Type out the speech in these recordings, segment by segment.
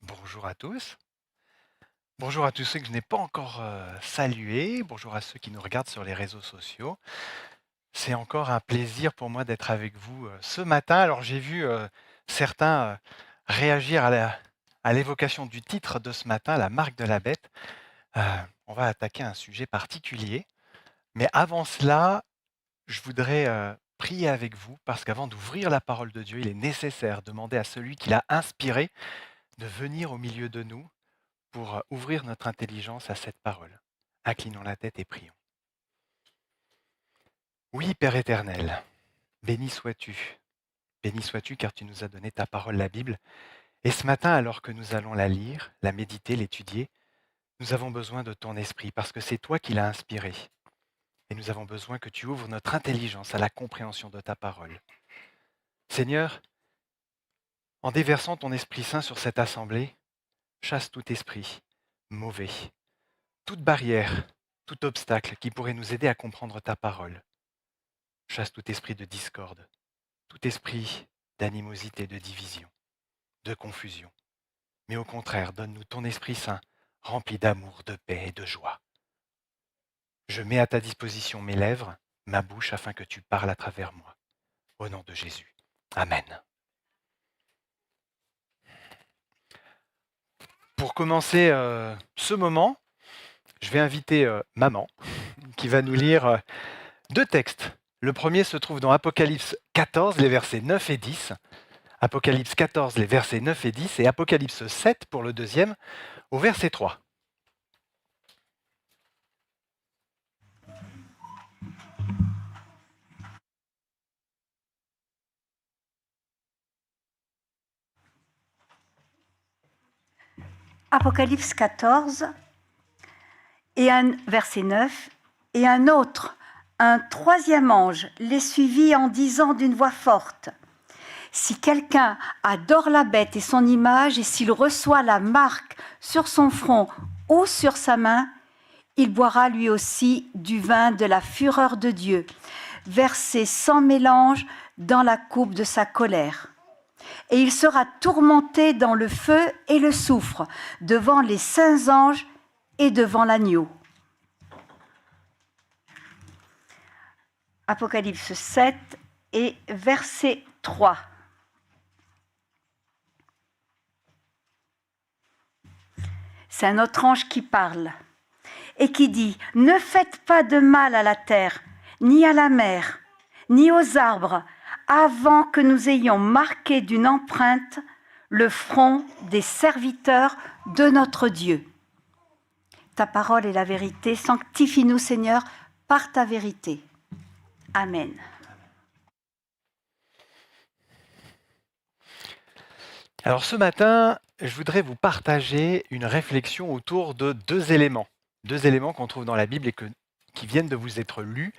Bonjour à tous. Bonjour à tous ceux que je n'ai pas encore salués. Bonjour à ceux qui nous regardent sur les réseaux sociaux. C'est encore un plaisir pour moi d'être avec vous ce matin. Alors j'ai vu certains réagir à l'évocation du titre de ce matin, la marque de la bête. On va attaquer un sujet particulier. Mais avant cela, je voudrais prier avec vous parce qu'avant d'ouvrir la parole de Dieu, il est nécessaire de demander à celui qui l'a inspiré de venir au milieu de nous pour ouvrir notre intelligence à cette parole. Inclinons la tête et prions. Oui, Père éternel, béni sois-tu car tu nous as donné ta parole, la Bible. Et ce matin, alors que nous allons la lire, la méditer, l'étudier, nous avons besoin de ton esprit parce que c'est toi qui l'as inspiré. Et nous avons besoin que tu ouvres notre intelligence à la compréhension de ta parole. Seigneur, en déversant ton Esprit Saint sur cette assemblée, chasse tout esprit mauvais, toute barrière, tout obstacle qui pourrait nous aider à comprendre ta parole. Chasse tout esprit de discorde, tout esprit d'animosité, de division, de confusion. Mais au contraire, donne-nous ton Esprit Saint, rempli d'amour, de paix et de joie. Je mets à ta disposition mes lèvres, ma bouche, afin que tu parles à travers moi. Au nom de Jésus. Amen. Pour commencer ce moment, je vais inviter maman, qui va nous lire deux textes. Le premier se trouve dans Apocalypse 14, les versets 9 et 10. Apocalypse 14, les versets 9 et 10, et Apocalypse 7 pour le deuxième, au verset 3. Apocalypse 14, verset 9, et un troisième ange, les suivit en disant d'une voix forte, « Si quelqu'un adore la bête et son image, et s'il reçoit la marque sur son front ou sur sa main, il boira lui aussi du vin de la fureur de Dieu, versé sans mélange dans la coupe de sa colère. Et il sera tourmenté dans le feu et le soufre, devant les saints anges et devant l'agneau. » Apocalypse 7 et verset 3. C'est un autre ange qui parle et qui dit « Ne faites pas de mal à la terre, ni à la mer, ni aux arbres, avant que nous ayons marqué d'une empreinte le front des serviteurs de notre Dieu. Ta parole est la vérité, sanctifie-nous Seigneur par ta vérité. Amen. » Alors ce matin, je voudrais vous partager une réflexion autour de deux éléments qu'on trouve dans la Bible et qui viennent de vous être lus,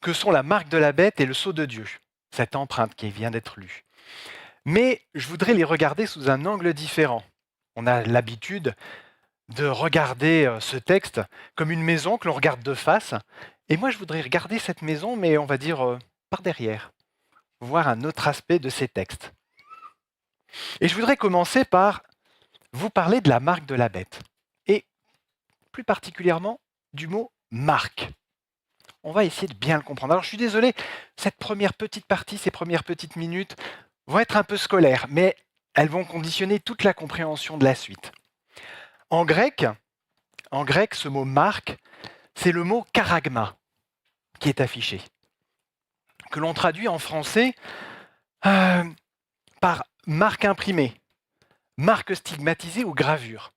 que sont la marque de la bête et le sceau de Dieu, cette empreinte qui vient d'être lue. Mais je voudrais les regarder sous un angle différent. On a l'habitude de regarder ce texte comme une maison que l'on regarde de face, et moi je voudrais regarder cette maison, mais on va dire par derrière, voir un autre aspect de ces textes. Et je voudrais commencer par vous parler de la marque de la bête, et plus particulièrement du mot « marque ». On va essayer de bien le comprendre. Alors je suis désolé, cette première petite partie, ces premières petites minutes vont être un peu scolaires, mais elles vont conditionner toute la compréhension de la suite. En grec, ce mot « marque », c'est le mot « charagma » qui est affiché, que l'on traduit en français Euh, par marque imprimée, marque stigmatisée ou gravure.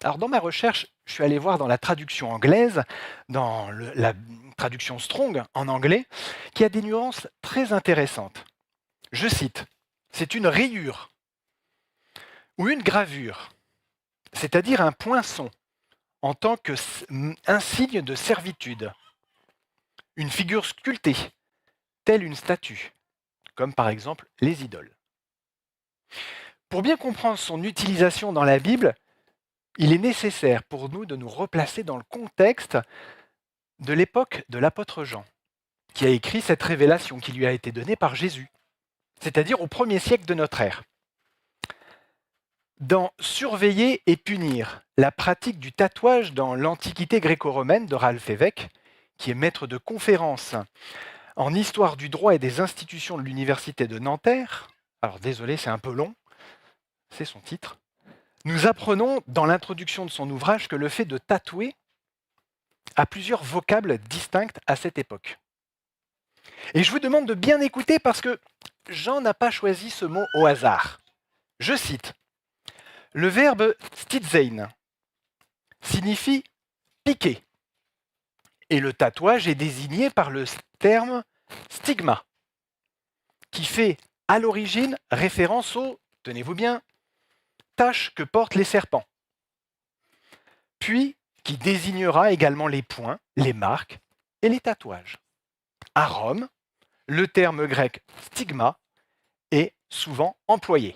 Alors dans ma recherche, je suis allé voir dans la traduction anglaise, dans la traduction Strong en anglais, qui a des nuances très intéressantes. Je cite, c'est une rayure ou une gravure, c'est-à-dire un poinçon en tant qu'un signe de servitude, une figure sculptée, telle une statue, comme par exemple les idoles. Pour bien comprendre son utilisation dans la Bible, il est nécessaire pour nous de nous replacer dans le contexte de l'époque de l'apôtre Jean, qui a écrit cette révélation qui lui a été donnée par Jésus, c'est-à-dire au 1er siècle de notre ère. Dans Surveiller et punir, la pratique du tatouage dans l'Antiquité gréco-romaine de Ralph Évêque, qui est maître de conférences en histoire du droit et des institutions de l'Université de Nanterre, alors désolé, c'est un peu long, c'est son titre, nous apprenons dans l'introduction de son ouvrage que le fait de tatouer a plusieurs vocables distincts à cette époque. Et je vous demande de bien écouter parce que Jean n'a pas choisi ce mot au hasard. Je cite, le verbe stitzein signifie piquer et le tatouage est désigné par le terme stigma qui fait à l'origine référence aux, tenez-vous bien, taches que portent les serpents, puis qui désignera également les points, les marques et les tatouages. À Rome, le terme grec stigma est souvent employé.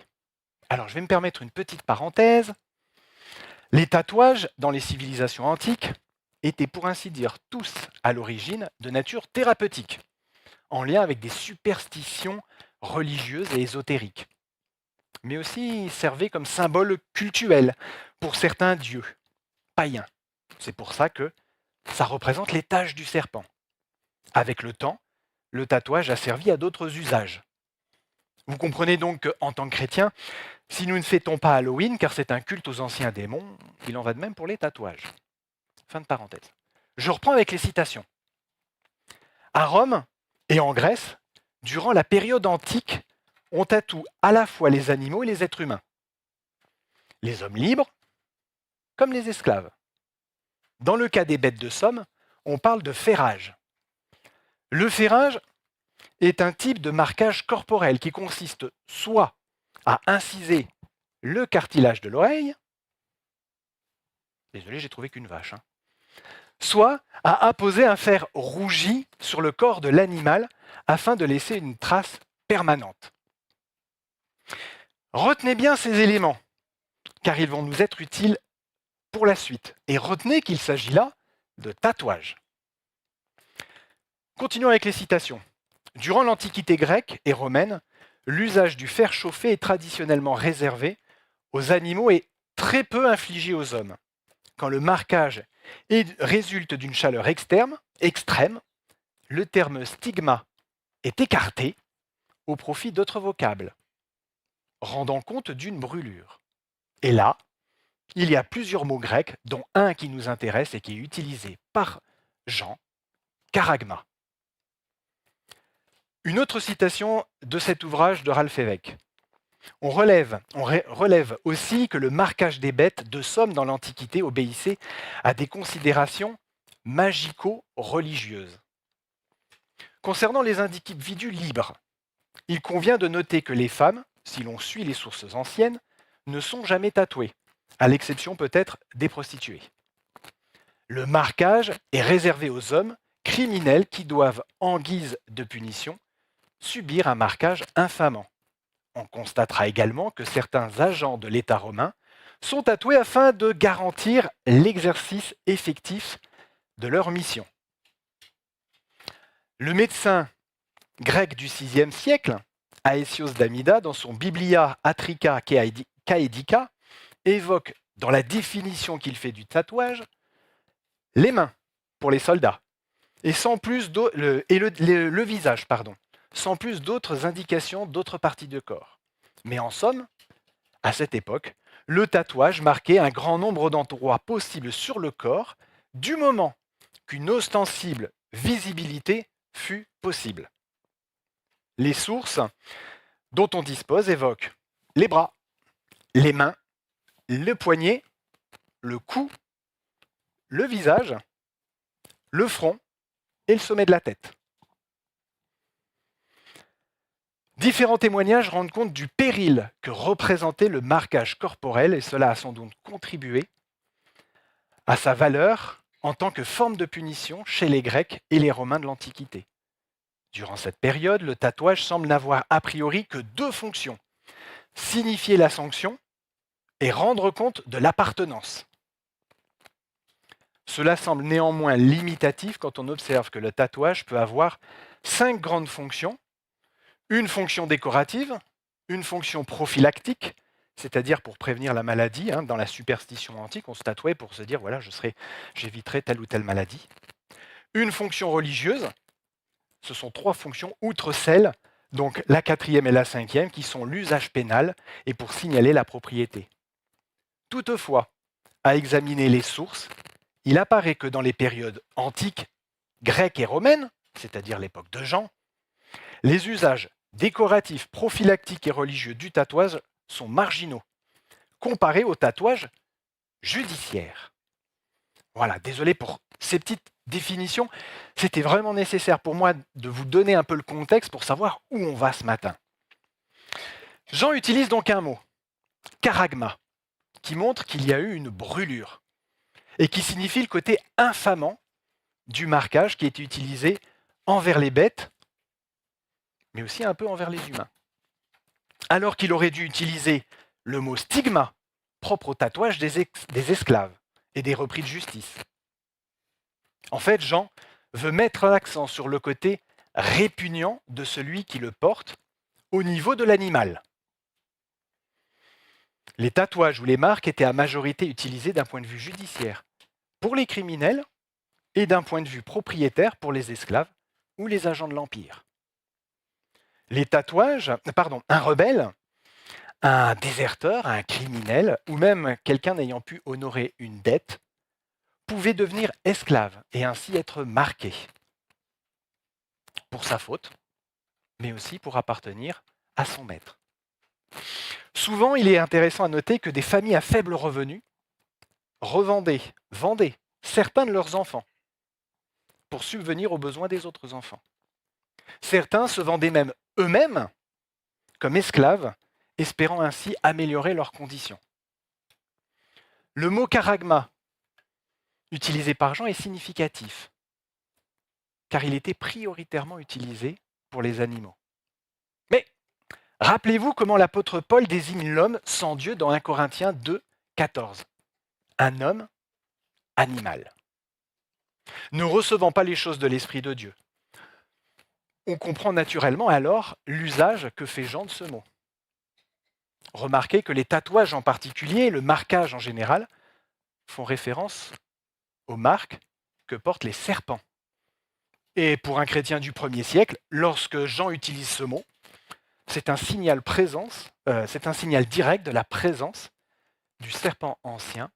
Alors je vais me permettre une petite parenthèse. Les tatouages dans les civilisations antiques étaient pour ainsi dire tous à l'origine de nature thérapeutique, en lien avec des superstitions religieuses et ésotériques, mais aussi servaient comme symbole cultuel pour certains dieux païens. C'est pour ça que ça représente les taches du serpent. Avec le temps, le tatouage a servi à d'autres usages. Vous comprenez donc qu'en tant que chrétien, si nous ne fêtons pas Halloween, car c'est un culte aux anciens démons, il en va de même pour les tatouages. Fin de parenthèse. Je reprends avec les citations. À Rome et en Grèce, durant la période antique, on tatoue à la fois les animaux et les êtres humains. Les hommes libres, comme les esclaves. Dans le cas des bêtes de somme, on parle de ferrage. Le ferrage est un type de marquage corporel qui consiste soit à inciser le cartilage de l'oreille, désolé, j'ai trouvé qu'une vache, soit à apposer un fer rougi sur le corps de l'animal afin de laisser une trace permanente. Retenez bien ces éléments, car ils vont nous être utiles pour la suite. Et retenez qu'il s'agit là de tatouage. Continuons avec les citations. Durant l'Antiquité grecque et romaine, l'usage du fer chauffé est traditionnellement réservé aux animaux et très peu infligé aux hommes. Quand le marquage résulte d'une chaleur extrême, le terme stigma est écarté au profit d'autres vocables, rendant compte d'une brûlure. Et là, il y a plusieurs mots grecs, dont un qui nous intéresse et qui est utilisé par Jean, charagma. Une autre citation de cet ouvrage de Ralph Évêque. On relève aussi que le marquage des bêtes de somme dans l'Antiquité obéissait à des considérations magico-religieuses. Concernant les individus libres, il convient de noter que les femmes, si l'on suit les sources anciennes, ne sont jamais tatouées, à l'exception peut-être des prostituées. Le marquage est réservé aux hommes criminels qui doivent, en guise de punition, subir un marquage infamant. On constatera également que certains agents de l'État romain sont tatoués afin de garantir l'exercice effectif de leur mission. Le médecin grec du VIe siècle, Aésios d'Amida, dans son Biblia Atrica Caedica, évoque dans la définition qu'il fait du tatouage les mains pour les soldats et le visage, sans plus d'autres indications d'autres parties du corps. Mais en somme, à cette époque, le tatouage marquait un grand nombre d'endroits possibles sur le corps du moment qu'une ostensible visibilité fut possible. Les sources dont on dispose évoquent les bras, les mains, le poignet, le cou, le visage, le front et le sommet de la tête. Différents témoignages rendent compte du péril que représentait le marquage corporel et cela a sans doute contribué à sa valeur en tant que forme de punition chez les Grecs et les Romains de l'Antiquité. Durant cette période, le tatouage semble n'avoir a priori que deux fonctions, signifier la sanction et rendre compte de l'appartenance. Cela semble néanmoins limitatif quand on observe que le tatouage peut avoir 5 grandes fonctions. Une fonction décorative, une fonction prophylactique, c'est-à-dire pour prévenir la maladie. Dans la superstition antique, on se tatouait pour se dire voilà, j'éviterai telle ou telle maladie. Une fonction religieuse, ce sont 3 fonctions, outre celle, donc la 4e et la 5e, qui sont l'usage pénal et pour signaler la propriété. Toutefois, à examiner les sources, il apparaît que dans les périodes antiques, grecques et romaines, c'est-à-dire l'époque de Jean, les usages décoratifs, prophylactiques et religieux du tatouage sont marginaux, comparés au tatouage judiciaire. Voilà, désolé pour ces petites définitions. C'était vraiment nécessaire pour moi de vous donner un peu le contexte pour savoir où on va ce matin. Jean utilise donc un mot, charagma, qui montre qu'il y a eu une brûlure et qui signifie le côté infamant du marquage qui est utilisé envers les bêtes, mais aussi un peu envers les humains. Alors qu'il aurait dû utiliser le mot stigma, propre au tatouage des esclaves et des repris de justice. En fait, Jean veut mettre l'accent sur le côté répugnant de celui qui le porte au niveau de l'animal. Les tatouages ou les marques étaient à majorité utilisés d'un point de vue judiciaire pour les criminels et d'un point de vue propriétaire pour les esclaves ou les agents de l'Empire. Un rebelle, un déserteur, un criminel ou même quelqu'un n'ayant pu honorer une dette pouvait devenir esclave et ainsi être marqué pour sa faute, mais aussi pour appartenir à son maître. Souvent, il est intéressant à noter que des familles à faible revenu vendaient certains de leurs enfants pour subvenir aux besoins des autres enfants. Certains se vendaient même eux-mêmes comme esclaves, espérant ainsi améliorer leurs conditions. Le mot charagma, utilisé par Jean, est significatif, car il était prioritairement utilisé pour les animaux. Mais rappelez-vous comment l'apôtre Paul désigne l'homme sans Dieu dans 1 Corinthiens 2, 14. Un homme animal. Ne recevant pas les choses de l'Esprit de Dieu. On comprend naturellement alors l'usage que fait Jean de ce mot. Remarquez que les tatouages en particulier, le marquage en général, font référence aux marques que portent les serpents. Et pour un chrétien du 1er siècle, lorsque Jean utilise ce mot, c'est un signal direct de la présence du serpent ancien,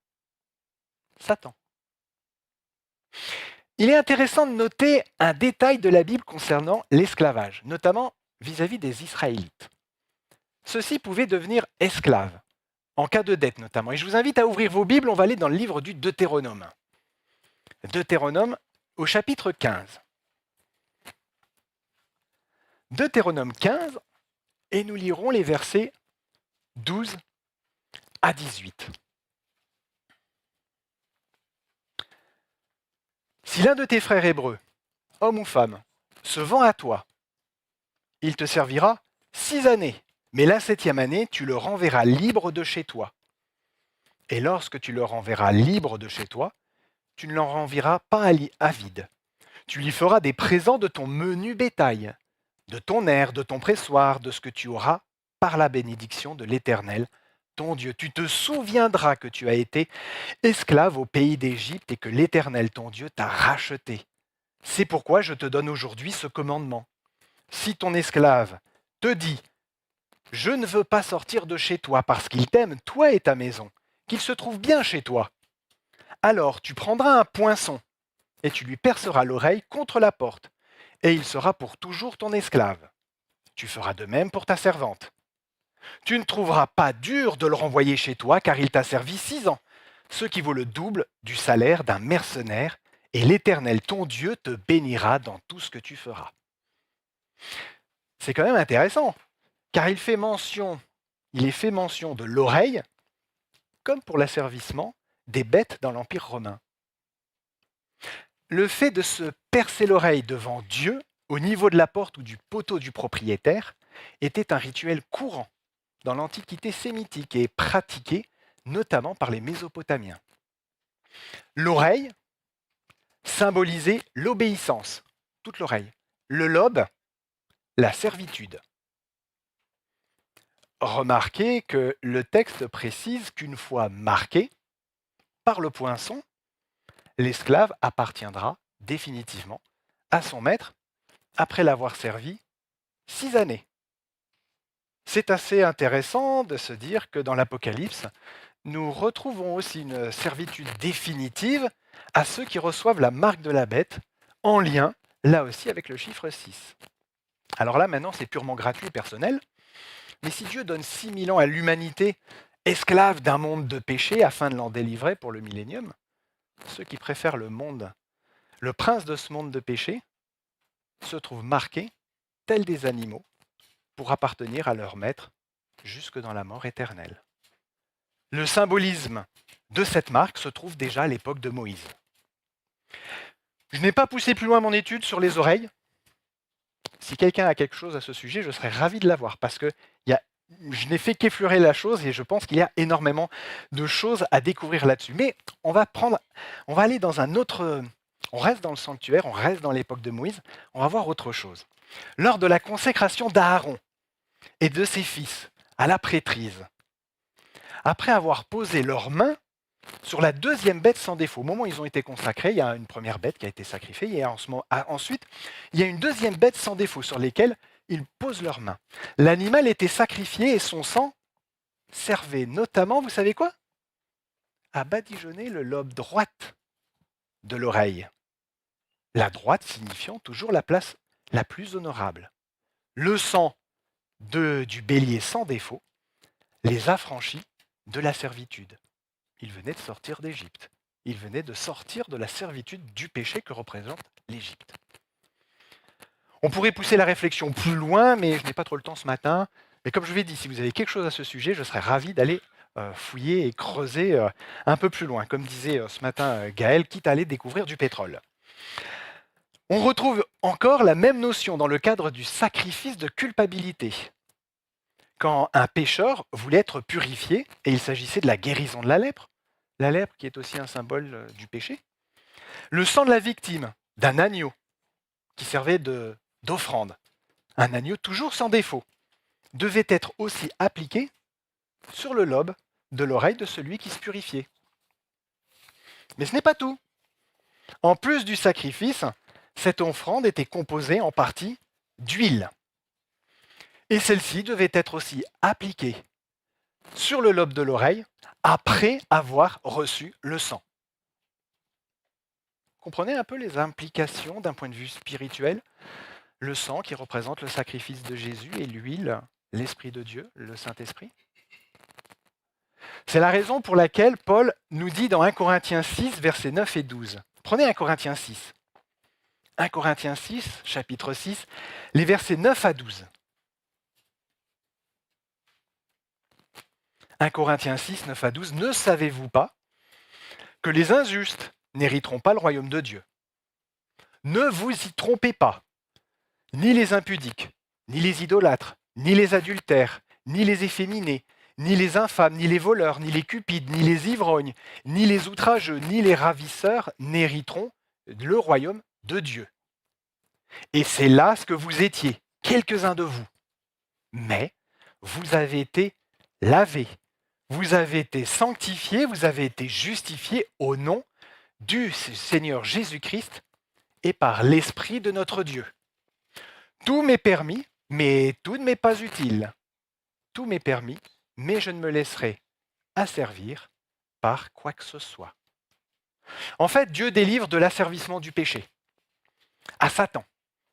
Satan. Il est intéressant de noter un détail de la Bible concernant l'esclavage, notamment vis-à-vis des Israélites. Ceux-ci pouvaient devenir esclaves, en cas de dette notamment. Et je vous invite à ouvrir vos Bibles, on va aller dans le livre du Deutéronome. Deutéronome au chapitre 15. Deutéronome 15, et nous lirons les versets 12 à 18. Si l'un de tes frères hébreux, homme ou femme, se vend à toi, il te servira 6 années, mais la 7e année, tu le renverras libre de chez toi. Et lorsque tu le renverras libre de chez toi, tu ne l'en renverras pas à vide. Tu lui feras des présents de ton menu bétail, de ton aire, de ton pressoir, de ce que tu auras par la bénédiction de l'Éternel, ton Dieu. Tu te souviendras que tu as été esclave au pays d'Égypte et que l'Éternel, ton Dieu, t'a racheté. C'est pourquoi je te donne aujourd'hui ce commandement. Si ton esclave te dit « Je ne veux pas sortir de chez toi parce qu'il t'aime, toi et ta maison, qu'il se trouve bien chez toi, alors tu prendras un poinçon et tu lui perceras l'oreille contre la porte, et il sera pour toujours ton esclave. Tu feras de même pour ta servante. Tu ne trouveras pas dur de le renvoyer chez toi, car il t'a servi 6 ans, ce qui vaut le double du salaire d'un mercenaire, et l'Éternel, ton Dieu, te bénira dans tout ce que tu feras. C'est quand même intéressant, car il est fait mention de l'oreille, comme pour l'asservissement des bêtes dans l'Empire romain. Le fait de se percer l'oreille devant Dieu, au niveau de la porte ou du poteau du propriétaire, était un rituel courant dans l'Antiquité sémitique et pratiqué notamment par les Mésopotamiens. L'oreille symbolisait l'obéissance, toute l'oreille. Le lobe, la servitude. Remarquez que le texte précise qu'une fois marqué par le poinçon, l'esclave appartiendra définitivement à son maître après l'avoir servi 6 années. C'est assez intéressant de se dire que dans l'Apocalypse, nous retrouvons aussi une servitude définitive à ceux qui reçoivent la marque de la bête, en lien, là aussi, avec le chiffre 6. Alors là, maintenant, c'est purement gratuit et personnel, mais si Dieu donne 6000 ans à l'humanité, esclave d'un monde de péché, afin de l'en délivrer pour le millénium, ceux qui préfèrent le monde, le prince de ce monde de péché, se trouvent marqués, tels des animaux, pour appartenir à leur maître jusque dans la mort éternelle. Le symbolisme de cette marque se trouve déjà à l'époque de Moïse. Je n'ai pas poussé plus loin mon étude sur les oreilles. Si quelqu'un a quelque chose à ce sujet, je serais ravi de l'avoir parce que je n'ai fait qu'effleurer la chose et je pense qu'il y a énormément de choses à découvrir là-dessus. Mais on va aller dans un autre... On reste dans le sanctuaire, on reste dans l'époque de Moïse, on va voir autre chose. Lors de la consécration d'Aaron et de ses fils à la prêtrise, après avoir posé leurs mains sur la deuxième bête sans défaut, au moment où ils ont été consacrés, il y a une première bête qui a été sacrifiée, et ensuite, il y a une deuxième bête sans défaut sur laquelle ils posent leurs mains. L'animal était sacrifié et son sang servait notamment, vous savez quoi? À badigeonner le lobe droite de l'oreille. La droite signifiant toujours la place la plus honorable. Le sang du bélier sans défaut les affranchit de la servitude. Ils venaient de sortir d'Égypte. Ils venaient de sortir de la servitude du péché que représente l'Égypte. On pourrait pousser la réflexion plus loin, mais je n'ai pas trop le temps ce matin. Mais comme je vous l'ai dit, si vous avez quelque chose à ce sujet, je serais ravi d'aller fouiller et creuser un peu plus loin. Comme disait ce matin Gaël, quitte à aller découvrir du pétrole. On retrouve encore la même notion dans le cadre du sacrifice de culpabilité. Quand un pécheur voulait être purifié, et il s'agissait de la guérison de la lèpre qui est aussi un symbole du péché, le sang de la victime, d'un agneau, qui servait d'offrande, un agneau toujours sans défaut, devait être aussi appliqué sur le lobe de l'oreille de celui qui se purifiait. Mais ce n'est pas tout. En plus du sacrifice, cette offrande était composée en partie d'huile. Et celle-ci devait être aussi appliquée sur le lobe de l'oreille après avoir reçu le sang. Comprenez un peu les implications d'un point de vue spirituel? Le sang qui représente le sacrifice de Jésus et l'huile, l'Esprit de Dieu, le Saint-Esprit. C'est la raison pour laquelle Paul nous dit dans 1 Corinthiens 6, versets 9 et 12. Prenez 1 Corinthiens 6. 1 Corinthiens 6, chapitre 6, les versets 9 à 12. 1 Corinthiens 6, 9 à 12. Ne savez-vous pas que les injustes n'hériteront pas le royaume de Dieu? Ne vous y trompez pas. Ni les impudiques, ni les idolâtres, ni les adultères, ni les efféminés, ni les infâmes, ni les voleurs, ni les cupides, ni les ivrognes, ni les outrageux, ni les ravisseurs n'hériteront le royaume de Dieu. Et c'est là ce que vous étiez, quelques-uns de vous. Mais vous avez été lavés, vous avez été sanctifiés, vous avez été justifiés au nom du Seigneur Jésus-Christ et par l'Esprit de notre Dieu. Tout m'est permis, mais tout ne m'est pas utile. Tout m'est permis, mais je ne me laisserai asservir par quoi que ce soit. En fait, Dieu délivre de l'asservissement du péché à Satan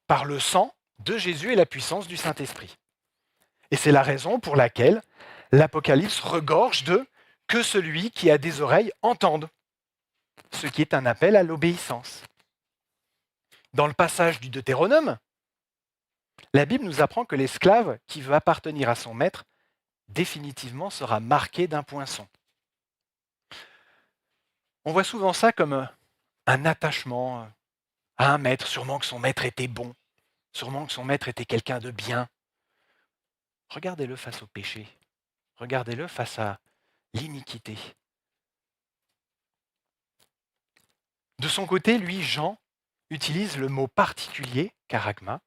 par le sang de Jésus et la puissance du Saint-Esprit. Et c'est la raison pour laquelle l'Apocalypse regorge de que celui qui a des oreilles entende, ce qui est un appel à l'obéissance. Dans le passage du Deutéronome, la Bible nous apprend que l'esclave qui veut appartenir à son maître définitivement sera marqué d'un poinçon. On voit souvent ça comme un attachement à un maître, sûrement que son maître était bon, sûrement que son maître était quelqu'un de bien. Regardez-le face au péché, regardez-le face à l'iniquité. De son côté, lui, Jean, utilise le mot particulier, charagma,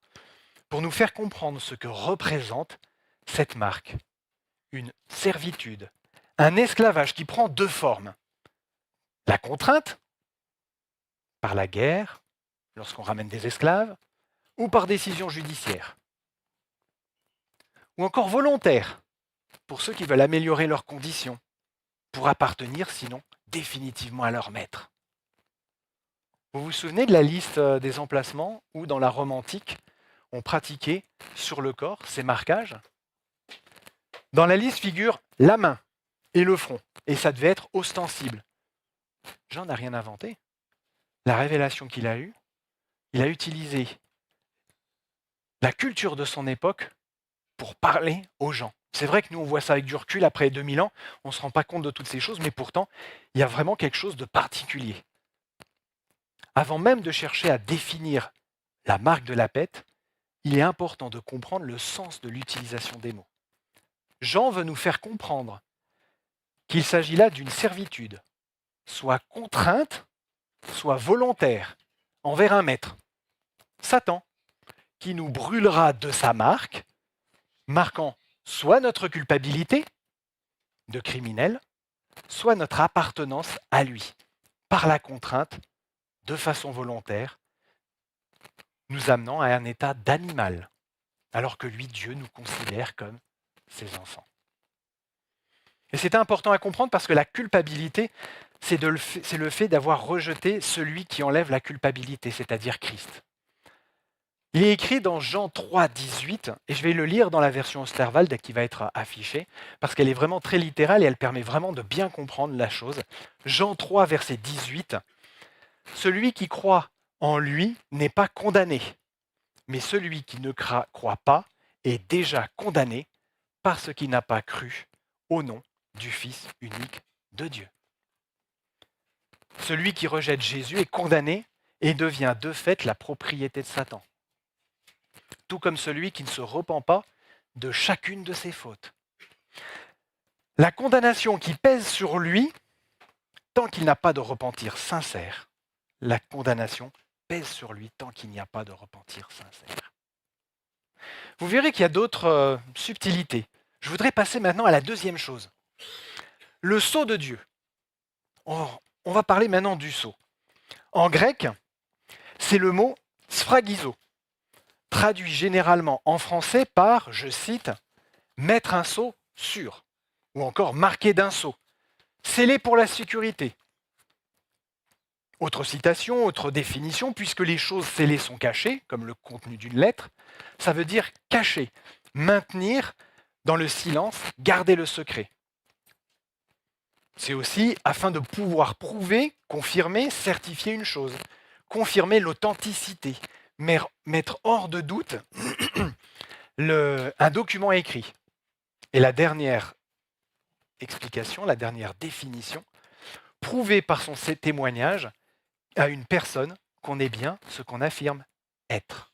pour nous faire comprendre ce que représente cette marque. Une servitude, un esclavage qui prend deux formes. La contrainte, par la guerre, lorsqu'on ramène des esclaves, ou par décision judiciaire. Ou encore volontaire, pour ceux qui veulent améliorer leurs conditions, pour appartenir sinon définitivement à leur maître. Vous vous souvenez de la liste des emplacements où dans la Rome antique, on pratiquait sur le corps ces marquages? Dans la liste figure la main et le front, et ça devait être ostensible. Jean n'a rien inventé. La révélation qu'il a eue, il a utilisé la culture de son époque pour parler aux gens. C'est vrai que nous, on voit ça avec du recul, après 2000 ans, on ne se rend pas compte de toutes ces choses, mais pourtant, il y a vraiment quelque chose de particulier. Avant même de chercher à définir la marque de la bête, il est important de comprendre le sens de l'utilisation des mots. Jean veut nous faire comprendre qu'il s'agit là d'une servitude, soit contrainte, soit volontaire, envers un maître, Satan, qui nous brûlera de sa marque, marquant soit notre culpabilité de criminel, soit notre appartenance à lui, par la contrainte, de façon volontaire, nous amenant à un état d'animal, alors que lui, Dieu, nous considère comme ses enfants. Et c'est important à comprendre parce que la culpabilité, c'est le fait d'avoir rejeté celui qui enlève la culpabilité, c'est-à-dire Christ. Il est écrit dans Jean 3, 18, et je vais le lire dans la version Osterwald qui va être affichée, parce qu'elle est vraiment très littérale et elle permet vraiment de bien comprendre la chose. Jean 3, verset 18, « Celui qui croit en lui n'est pas condamné, mais celui qui ne croit pas est déjà condamné parce qu'il n'a pas cru au nom du Fils unique de Dieu. » Celui qui rejette Jésus est condamné et devient de fait la propriété de Satan. Tout comme celui qui ne se repent pas de chacune de ses fautes. La condamnation qui pèse sur lui, tant qu'il n'a pas de repentir sincère, la condamnation pèse sur lui tant qu'il n'y a pas de repentir sincère. Vous verrez qu'il y a d'autres subtilités. Je voudrais passer maintenant à la deuxième chose. Le sceau de Dieu. On va parler maintenant du sceau. En grec, c'est le mot sphragizo, traduit généralement en français par, je cite, « mettre un sceau sur » ou encore « marqué d'un sceau », scellé pour la sécurité. Autre citation, autre définition, puisque les choses scellées sont cachées, comme le contenu d'une lettre, ça veut dire cacher, maintenir dans le silence, garder le secret. C'est aussi afin de pouvoir prouver, confirmer, certifier une chose, confirmer l'authenticité, mettre hors de doute un document écrit. Et la dernière explication, la dernière définition, prouver par son témoignage à une personne qu'on est bien ce qu'on affirme être.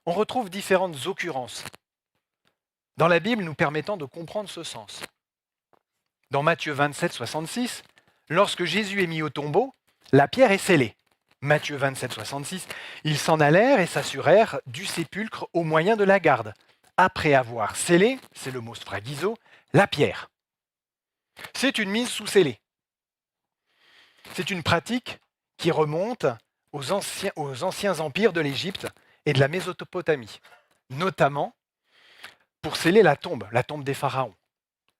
On retrouve différentes occurrences dans la Bible nous permettant de comprendre ce sens. Dans Matthieu 27, 66, lorsque Jésus est mis au tombeau, la pierre est scellée. Matthieu 27, 66, ils s'en allèrent et s'assurèrent du sépulcre au moyen de la garde, après avoir scellé, c'est le mot sphragizo, la pierre. C'est une mise sous scellé. C'est une pratique qui remonte aux anciens empires de l'Égypte et de la Mésopotamie, notamment pour sceller la tombe des pharaons.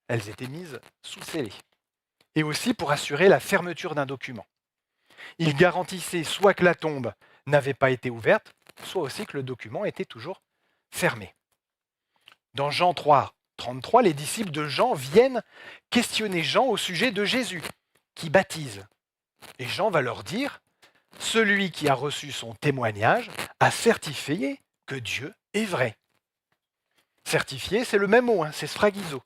Elles étaient mises sous scellé. Et aussi pour assurer la fermeture d'un document. Il garantissait soit que la tombe n'avait pas été ouverte, soit aussi que le document était toujours fermé. Dans Jean 3, 33, les disciples de Jean viennent questionner Jean au sujet de Jésus, qui baptise. Et Jean va leur dire, « Celui qui a reçu son témoignage a certifié que Dieu est vrai. » Certifié, c'est le même mot, c'est sphragizo.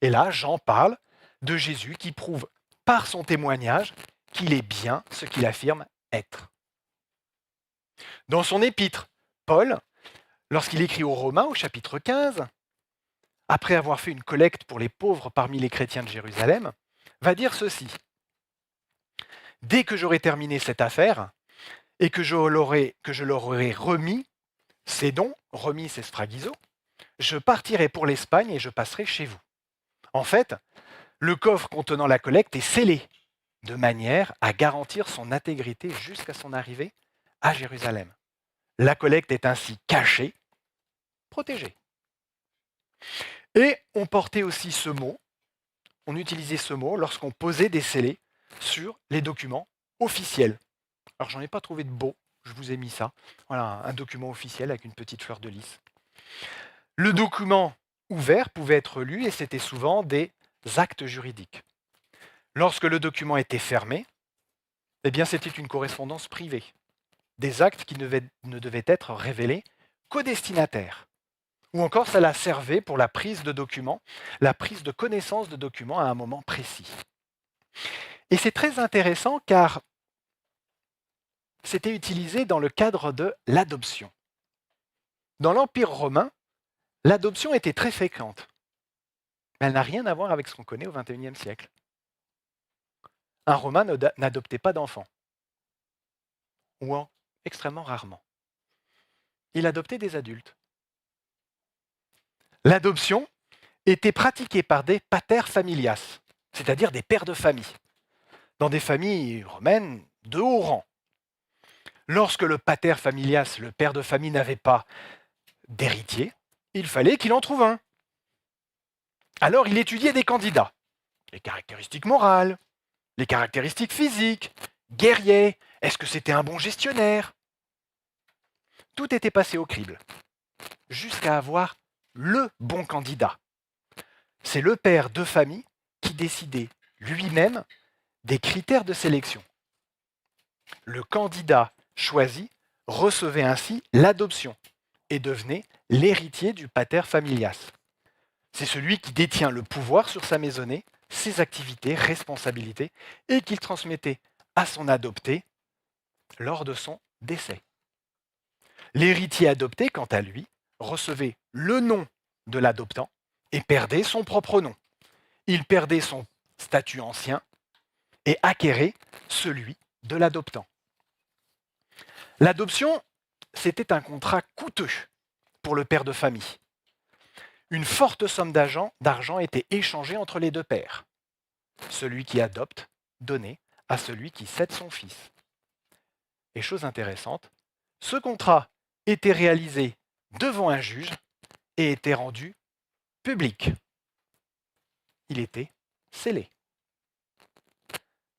Et là, Jean parle de Jésus qui prouve par son témoignage qu'il est bien ce qu'il affirme être. Dans son épître, Paul, lorsqu'il écrit aux Romains au chapitre 15, après avoir fait une collecte pour les pauvres parmi les chrétiens de Jérusalem, va dire ceci. « Dès que j'aurai terminé cette affaire et que je leur aurai remis ces dons, remis c'est sphragizo, je partirai pour l'Espagne et je passerai chez vous. » En fait, le coffre contenant la collecte est scellé, de manière à garantir son intégrité jusqu'à son arrivée à Jérusalem. La collecte est ainsi cachée, protégée. Et on portait aussi ce mot, on utilisait ce mot lorsqu'on posait des scellés sur les documents officiels. Alors j'en ai pas trouvé de beau, je vous ai mis ça. Voilà, un document officiel avec une petite fleur de lys. Le document ouvert pouvait être lu et c'était souvent des actes juridiques. Lorsque le document était fermé, eh bien c'était une correspondance privée. Des actes qui ne devaient être révélés qu'au destinataire. Ou encore, cela servait pour la prise de documents, la prise de connaissance de documents à un moment précis. Et c'est très intéressant car c'était utilisé dans le cadre de l'adoption. Dans l'Empire romain, l'adoption était très fréquente. Mais elle n'a rien à voir avec ce qu'on connaît au XXIe siècle. Un Romain n'adoptait pas d'enfants. Ou extrêmement rarement. Il adoptait des adultes. L'adoption était pratiquée par des pater familias, c'est-à-dire des pères de famille, dans des familles romaines de haut rang. Lorsque le pater familias, le père de famille, n'avait pas d'héritier, il fallait qu'il en trouve un. Alors il étudiait des candidats, les caractéristiques morales, les caractéristiques physiques, guerriers, est-ce que c'était un bon gestionnaire? Tout était passé au crible, jusqu'à avoir le bon candidat. C'est le père de famille qui décidait lui-même des critères de sélection. Le candidat choisi recevait ainsi l'adoption et devenait l'héritier du pater familias. C'est celui qui détient le pouvoir sur sa maisonnée, ses activités, responsabilités, et qu'il transmettait à son adopté lors de son décès. L'héritier adopté, quant à lui, recevait le nom de l'adoptant et perdait son propre nom. Il perdait son statut ancien et acquérait celui de l'adoptant. L'adoption, c'était un contrat coûteux pour le père de famille. Une forte somme d'argent était échangée entre les deux pères. Celui qui adopte donnait à celui qui cède son fils. Et chose intéressante, ce contrat était réalisé devant un juge et était rendu public. Il était scellé.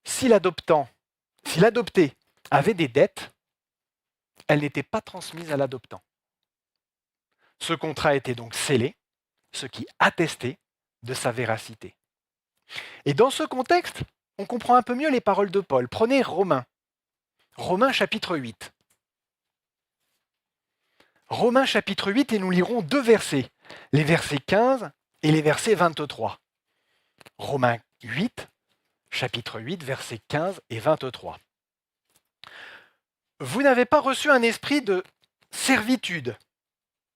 Si l'adopté avait des dettes, elles n'étaient pas transmises à l'adoptant. Ce contrat était donc scellé, ce qui attestait de sa véracité. Et dans ce contexte, on comprend un peu mieux les paroles de Paul. Prenez Romains. Romains chapitre 8. Romains chapitre 8 et nous lirons deux versets, les versets 15 et les versets 23. Romains 8, chapitre 8, versets 15 et 23. Vous n'avez pas reçu un esprit de servitude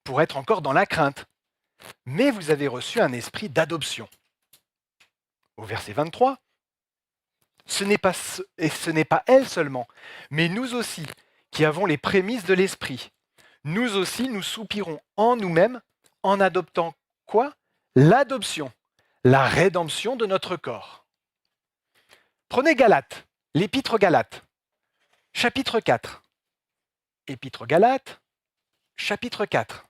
pour être encore dans la crainte, mais vous avez reçu un esprit d'adoption. Au verset 23, ce n'est pas elle seulement, mais nous aussi, qui avons les prémices de l'esprit. Nous aussi, nous soupirons en nous-mêmes en adoptant quoi? L'adoption, la rédemption de notre corps. Prenez Galates, l'épître Galates, chapitre 4. Épître Galates, chapitre 4.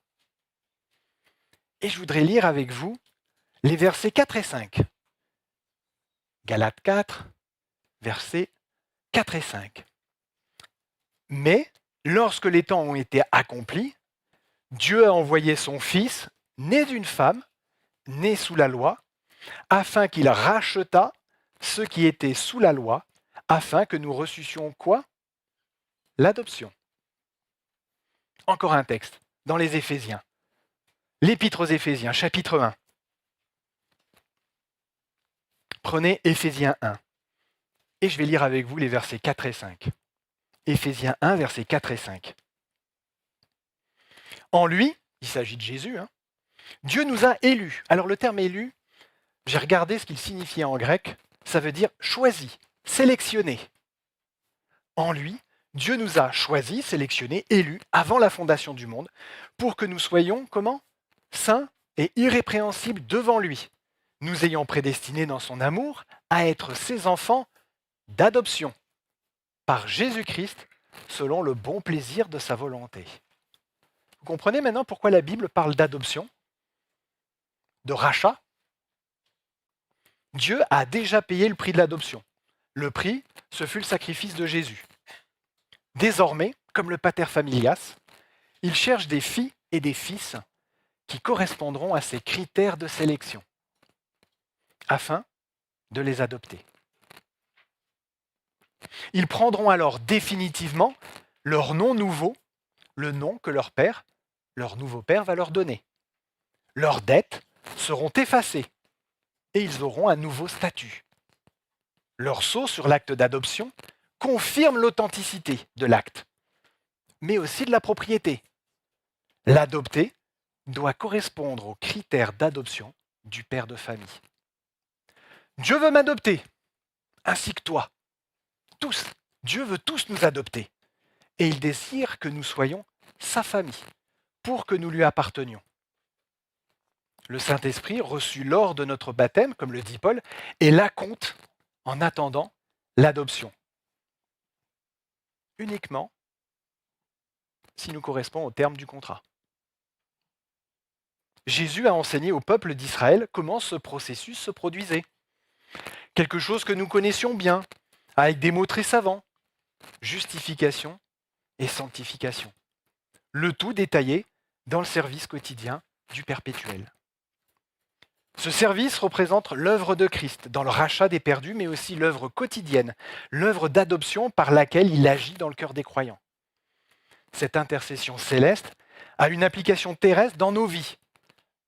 Et je voudrais lire avec vous les versets 4 et 5. Galates 4, versets 4 et 5. Mais, lorsque les temps ont été accomplis, Dieu a envoyé son Fils, né d'une femme, né sous la loi, afin qu'il rachetât ceux qui étaient sous la loi, afin que nous reçussions quoi? L'adoption. Encore un texte, dans les Éphésiens. L'Épître aux Éphésiens, chapitre 1. Prenez Éphésiens 1. Et je vais lire avec vous les versets 4 et 5. Éphésiens 1, versets 4 et 5. En lui, il s'agit de Jésus, Dieu nous a élus. Alors le terme élu, j'ai regardé ce qu'il signifiait en grec, ça veut dire choisi, sélectionné. En lui, Dieu nous a choisis, sélectionnés, élus avant la fondation du monde pour que nous soyons, comment? Saints et irrépréhensibles devant lui, nous ayant prédestinés dans son amour à être ses enfants d'adoption par Jésus-Christ selon le bon plaisir de sa volonté. Vous comprenez maintenant pourquoi la Bible parle d'adoption, de rachat? Dieu a déjà payé le prix de l'adoption. Le prix, ce fut le sacrifice de Jésus. Désormais, comme le pater familias, il cherche des filles et des fils qui correspondront à ces critères de sélection, afin de les adopter. Ils prendront alors définitivement leur nom nouveau, le nom que leur père, leur nouveau père, va leur donner. Leurs dettes seront effacées et ils auront un nouveau statut. Leur sceau sur l'acte d'adoption confirme l'authenticité de l'acte, mais aussi de la propriété. L'adopté doit correspondre aux critères d'adoption du père de famille. Dieu veut m'adopter, ainsi que toi. Tous. Dieu veut tous nous adopter. Et il désire que nous soyons sa famille, pour que nous lui appartenions. Le Saint-Esprit, reçu lors de notre baptême, comme le dit Paul, est l'acompte en attendant l'adoption. Uniquement si nous correspond au terme du contrat. Jésus a enseigné au peuple d'Israël comment ce processus se produisait. Quelque chose que nous connaissions bien, avec des mots très savants. Justification et sanctification. Le tout détaillé dans le service quotidien du perpétuel. Ce service représente l'œuvre de Christ dans le rachat des perdus, mais aussi l'œuvre quotidienne, l'œuvre d'adoption par laquelle il agit dans le cœur des croyants. Cette intercession céleste a une application terrestre dans nos vies.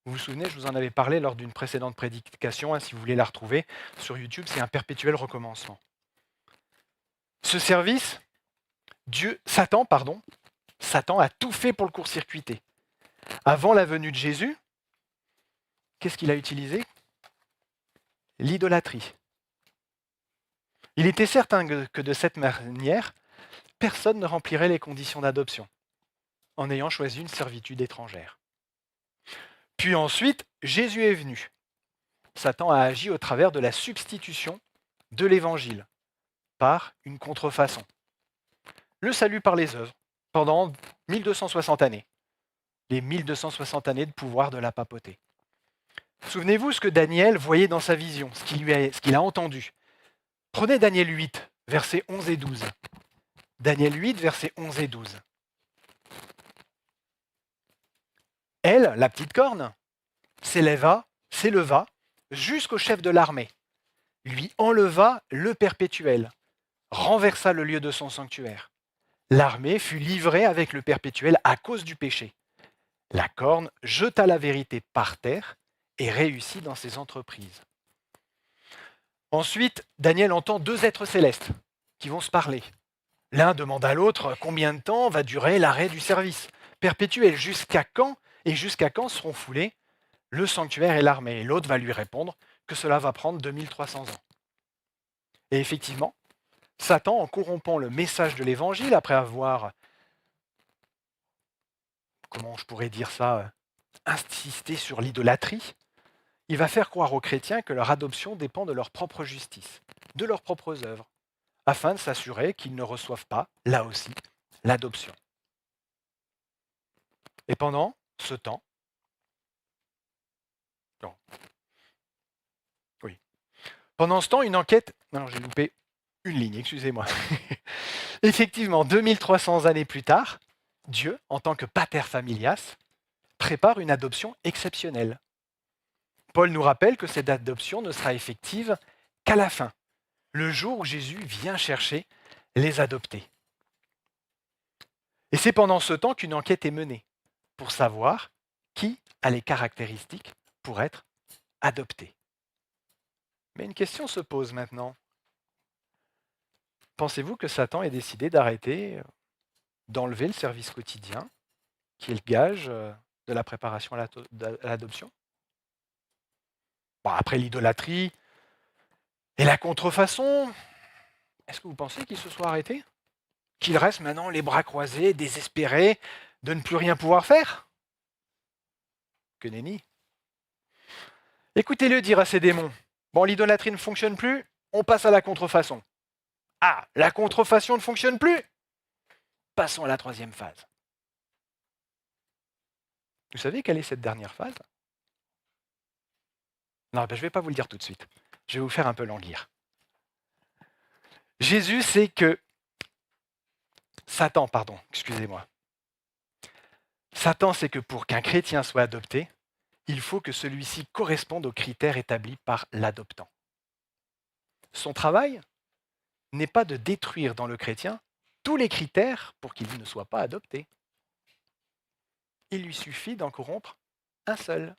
Vous vous souvenez, je vous en avais parlé lors d'une précédente prédication, si vous voulez la retrouver sur YouTube, c'est un perpétuel recommencement. Ce service, Satan a tout fait pour le court-circuiter. Avant la venue de Jésus, qu'est-ce qu'il a utilisé? L'idolâtrie. Il était certain que de cette manière, personne ne remplirait les conditions d'adoption en ayant choisi une servitude étrangère. Puis ensuite, Jésus est venu. Satan a agi au travers de la substitution de l'évangile par une contrefaçon. Le salut par les œuvres pendant 1260 années. Les 1260 années de pouvoir de la papauté. Souvenez-vous ce que Daniel voyait dans sa vision, ce qu'il a entendu. Prenez Daniel 8, versets 11 et 12. Daniel 8, versets 11 et 12. Elle, la petite corne, s'éleva jusqu'au chef de l'armée, lui enleva le perpétuel, renversa le lieu de son sanctuaire. L'armée fut livrée avec le perpétuel à cause du péché. La corne jeta la vérité par terre et réussit dans ses entreprises. Ensuite, Daniel entend deux êtres célestes qui vont se parler. L'un demande à l'autre combien de temps va durer l'arrêt du service perpétuel, jusqu'à quand seront foulés le sanctuaire et l'armée. Et l'autre va lui répondre que cela va prendre 2300 ans. Et effectivement, Satan, en corrompant le message de l'évangile, après avoir, comment je pourrais dire ça, insisté sur l'idolâtrie, il va faire croire aux chrétiens que leur adoption dépend de leur propre justice, de leurs propres œuvres, afin de s'assurer qu'ils ne reçoivent pas, là aussi, l'adoption. Et pendant ce temps, une enquête... Non, j'ai loupé une ligne, excusez-moi. Effectivement, 2300 années plus tard, Dieu, en tant que pater familias, prépare une adoption exceptionnelle. Paul nous rappelle que cette adoption ne sera effective qu'à la fin, le jour où Jésus vient chercher les adoptés. Et c'est pendant ce temps qu'une enquête est menée pour savoir qui a les caractéristiques pour être adopté. Mais une question se pose maintenant. Pensez-vous que Satan ait décidé d'enlever le service quotidien, qui est le gage de la préparation à l'adoption? Bon, après l'idolâtrie et la contrefaçon, est-ce que vous pensez qu'il se soit arrêté? Qu'il reste maintenant les bras croisés, désespéré de ne plus rien pouvoir faire? Que nenni. Écoutez-le dire à ses démons. Bon, l'idolâtrie ne fonctionne plus, on passe à la contrefaçon. Ah, la contrefaçon ne fonctionne plus? Passons à la troisième phase. Vous savez quelle est cette dernière phase? Non, je ne vais pas vous le dire tout de suite. Je vais vous faire un peu languir. Jésus sait que... Satan sait que pour qu'un chrétien soit adopté, il faut que celui-ci corresponde aux critères établis par l'adoptant. Son travail n'est pas de détruire dans le chrétien tous les critères pour qu'il ne soit pas adopté. Il lui suffit d'en corrompre un seul.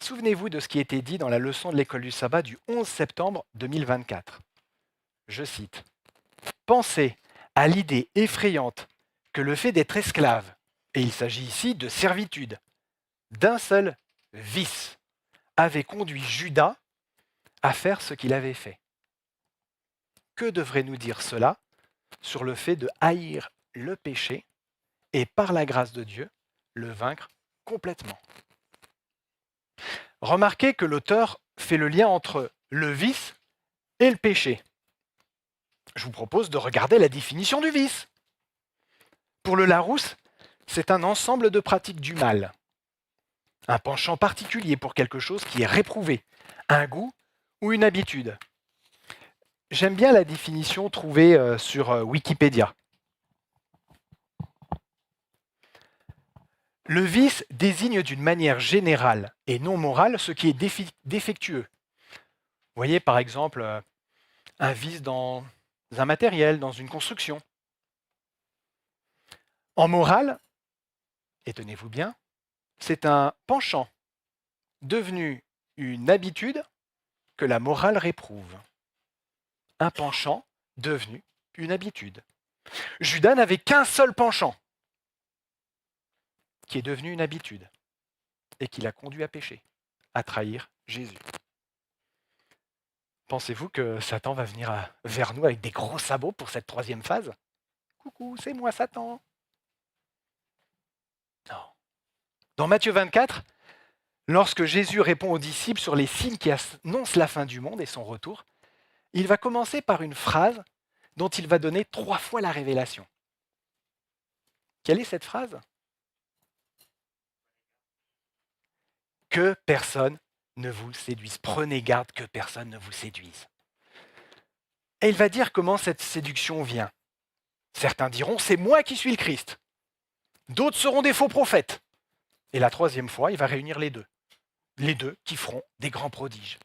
Souvenez-vous de ce qui était dit dans la leçon de l'école du sabbat du 11 septembre 2024. Je cite. « Pensez à l'idée effrayante que le fait d'être esclave, et il s'agit ici de servitude, d'un seul vice, avait conduit Judas à faire ce qu'il avait fait. Que devrait nous dire cela sur le fait de haïr le péché et par la grâce de Dieu, le vaincre complètement? Remarquez que l'auteur fait le lien entre le vice et le péché. Je vous propose de regarder la définition du vice. Pour le Larousse, c'est un ensemble de pratiques du mal, un penchant particulier pour quelque chose qui est réprouvé, un goût ou une habitude. J'aime bien la définition trouvée sur Wikipédia. Le vice désigne d'une manière générale et non morale ce qui est défectueux. Vous voyez par exemple un vice dans un matériel, dans une construction. En morale, et tenez-vous bien, c'est un penchant devenu une habitude que la morale réprouve. Un penchant devenu une habitude. Judas n'avait qu'un seul penchant, qui est devenu une habitude, et qui l'a conduit à pécher, à trahir Jésus. Pensez-vous que Satan va venir vers nous avec des gros sabots pour cette troisième phase? Coucou, c'est moi Satan. Non. Dans Matthieu 24, lorsque Jésus répond aux disciples sur les signes qui annoncent la fin du monde et son retour, il va commencer par une phrase dont il va donner 3 fois la révélation. Quelle est cette phrase? Que personne ne vous séduise. Prenez garde que personne ne vous séduise. Et il va dire comment cette séduction vient. Certains diront, c'est moi qui suis le Christ. D'autres seront des faux prophètes. Et la troisième fois, il va réunir les deux. Les deux qui feront des grands prodiges.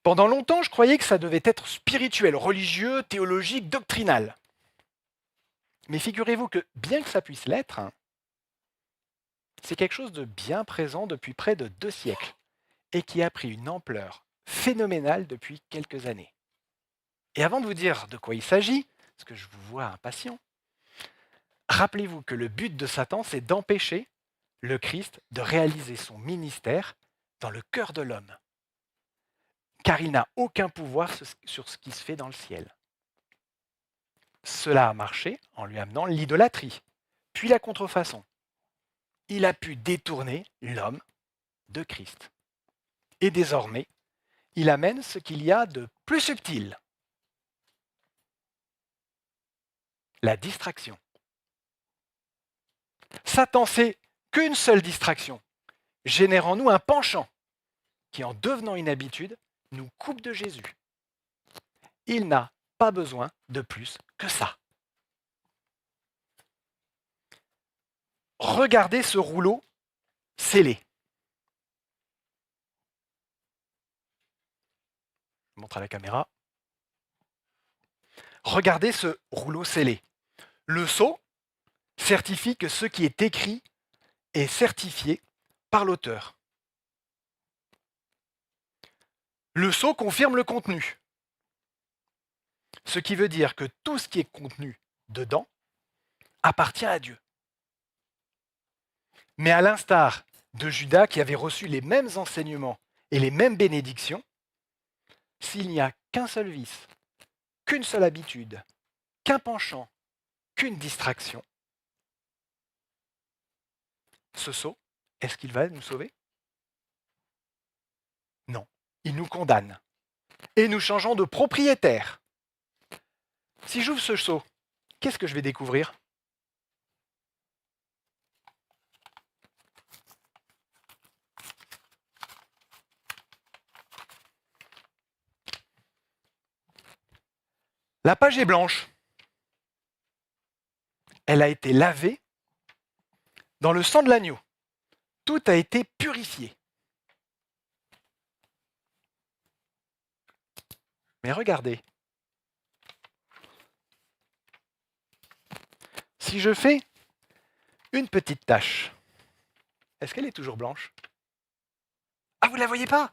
Pendant longtemps, je croyais que ça devait être spirituel, religieux, théologique, doctrinal. Mais figurez-vous que, bien que ça puisse l'être, c'est quelque chose de bien présent depuis près de 2 siècles et qui a pris une ampleur phénoménale depuis quelques années. Et avant de vous dire de quoi il s'agit, parce que je vous vois impatient, rappelez-vous que le but de Satan, c'est d'empêcher le Christ de réaliser son ministère dans le cœur de l'homme. Car il n'a aucun pouvoir sur ce qui se fait dans le ciel. Cela a marché en lui amenant l'idolâtrie, puis la contrefaçon. Il a pu détourner l'homme de Christ. Et désormais, il amène ce qu'il y a de plus subtil. La distraction. Satan sait qu'une seule distraction génère en nous un penchant qui, en devenant une habitude, nous coupe de Jésus. Il n'a pas besoin de plus que ça. regardez ce rouleau scellé. Je montre à la caméra. Regardez ce rouleau scellé. Le sceau certifie que ce qui est écrit est certifié par l'auteur. Le sceau confirme le contenu. Ce qui veut dire que tout ce qui est contenu dedans appartient à Dieu. Mais à l'instar de Judas qui avait reçu les mêmes enseignements et les mêmes bénédictions, s'il n'y a qu'un seul vice, qu'une seule habitude, qu'un penchant, qu'une distraction, ce sceau, est-ce qu'il va nous sauver? Non, il nous condamne. Et nous changeons de propriétaire. Si j'ouvre ce sceau, qu'est-ce que je vais découvrir? La page est blanche. Elle a été lavée dans le sang de l'agneau. Tout a été purifié. Mais regardez. Si je fais une petite tache, est-ce qu'elle est toujours blanche? Ah, vous ne la voyez pas?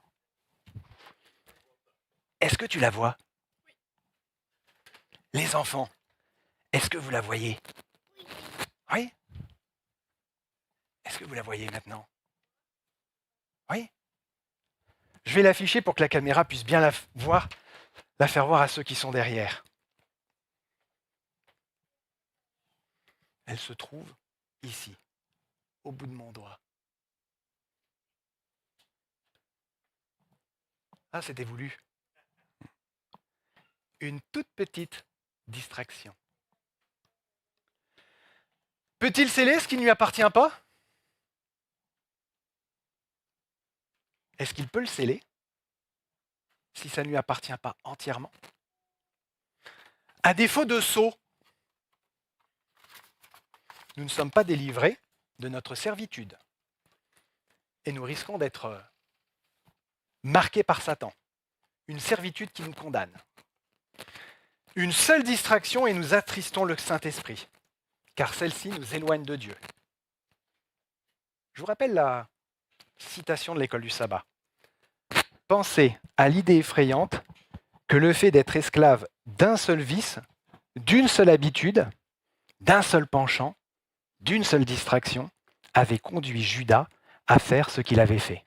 Est-ce que tu la vois? Les enfants, est-ce que vous la voyez? Oui? Est-ce que vous la voyez maintenant? Oui? Je vais l'afficher pour que la caméra puisse bien la voir, la faire voir à ceux qui sont derrière. Elle se trouve ici, au bout de mon doigt. Ah, c'était voulu. Une toute petite distraction. Peut-il sceller ce qui ne lui appartient pas? Est-ce qu'il peut le sceller si ça ne lui appartient pas entièrement? À défaut de sceau, nous ne sommes pas délivrés de notre servitude et nous risquons d'être marqués par Satan, une servitude qui nous condamne. Une seule distraction et nous attristons le Saint-Esprit, car celle-ci nous éloigne de Dieu. Je vous rappelle la citation de l'école du sabbat. Pensez à l'idée effrayante que le fait d'être esclave d'un seul vice, d'une seule habitude, d'un seul penchant, d'une seule distraction, avait conduit Judas à faire ce qu'il avait fait.